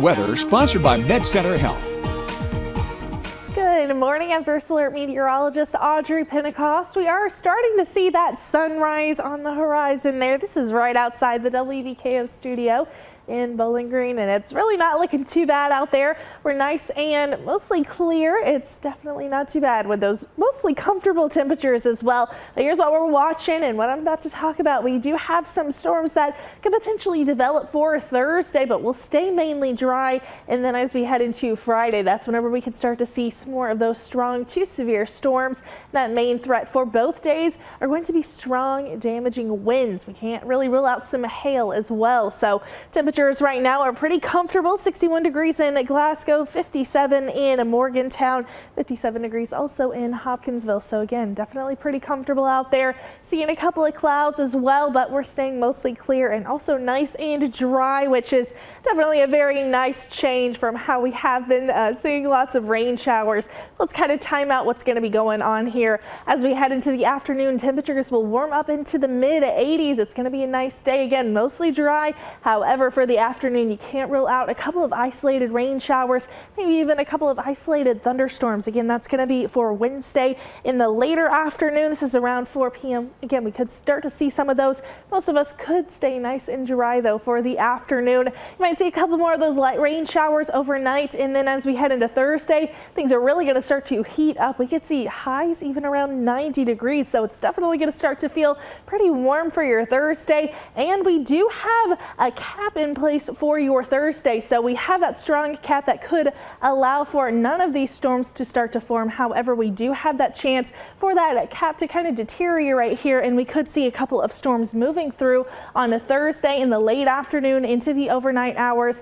Weather sponsored by MedCenter Health. Good morning, I'm First Alert meteorologist Audrey Pentecost. We are starting to see that sunrise on the horizon there. This is right outside the WVKO studio in Bowling Green, and it's really not looking too bad out there. We're nice and mostly clear. It's definitely not too bad with those mostly comfortable temperatures as well. But here's what we're watching and what I'm about to talk about. We do have some storms that could potentially develop for Thursday, but we'll stay mainly dry. And then as we head into Friday, that's whenever we can start to see some more of those strong to severe storms. That main threat for both days are going to be strong, damaging winds. We can't really rule out some hail as well. So temperatures right now are pretty comfortable. 61 degrees in Glasgow, 57 in Morgantown, 57 degrees also in Hopkinsville. So again, definitely pretty comfortable out there. Seeing a couple of clouds as well, but we're staying mostly clear and also nice and dry, which is definitely a very nice change from how we have been seeing lots of rain showers. Let's kind of time out what's going to be going on here. As we head into the afternoon, temperatures will warm up into the mid 80s. It's going to be a nice day again, mostly dry. However, for the afternoon, you can't rule out a couple of isolated rain showers, maybe even a couple of isolated thunderstorms. Again, that's going to be for Wednesday in the later afternoon. This is around 4 p.m. Again, we could start to see some of those. Most of us could stay nice and dry though for the afternoon. You might see a couple more of those light rain showers overnight, and then as we head into Thursday, things are really going to start to heat up. We could see highs even around 90 degrees, so it's definitely going to start to feel pretty warm for your Thursday. And we do have a cap in place for your Thursday, so we have that strong cap that could allow for none of these storms to start to form. However, we do have that chance for that cap to kind of deteriorate here, and we could see a couple of storms moving through on a Thursday in the late afternoon into the overnight hours.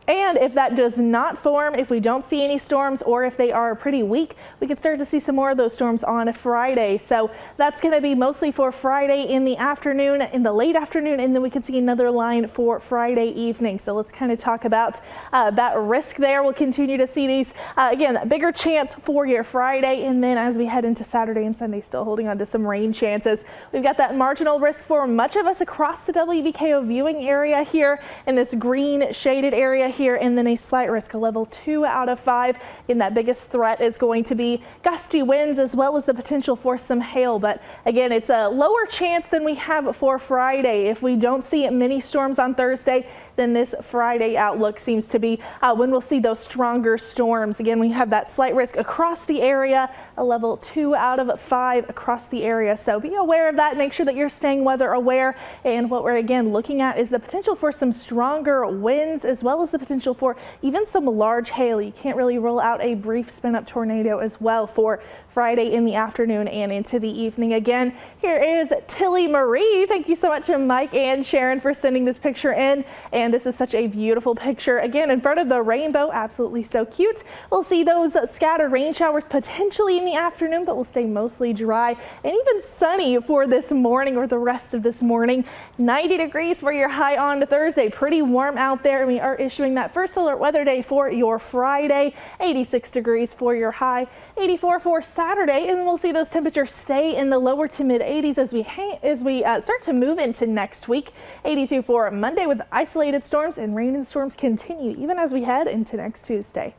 And if that does not form, if we don't see any storms, or if they are pretty weak, we can start to see some more of those storms on a Friday. So that's going to be mostly for Friday in the afternoon, in the late afternoon, and then we can see another line for Friday evening. So let's kind of talk about that risk there. We'll continue to see these, again, a bigger chance for your Friday. And then as we head into Saturday and Sunday, still holding on to some rain chances. We've got that marginal risk for much of us across the WVKO viewing area here in this green shaded area here, and then a slight risk, a level 2 out of 5. And that biggest threat is going to be gusty winds as well as the potential for some hail. But again, it's a lower chance than we have for Friday. If we don't see many storms on Thursday, then this Friday outlook seems to be when we'll see those stronger storms. Again, we have that slight risk across the area, a level 2 out of 5 across the area. So be aware of that. Make sure that you're staying weather aware. And what we're again looking at is the potential for some stronger winds as well as the potential for even some large hail. You can't really rule out a brief spin up tornado as well for Friday in the afternoon and into the evening. Again, here is Tilly Marie. Thank you so much to Mike and Sharon for sending this picture in. And this is such a beautiful picture. Again, in front of the rainbow, absolutely so cute. We'll see those scattered rain showers potentially in the afternoon, but we'll stay mostly dry and even sunny for this morning or the rest of this morning. 90 degrees for your high on Thursday. Pretty warm out there. And we are issuing that First Alert weather day for your Friday. 86 degrees for your high, 84 for Saturday, and we'll see those temperatures stay in the lower to mid 80s as we start to move into next week. 82 for Monday with isolated storms, and rain and storms continue even as we head into next Tuesday.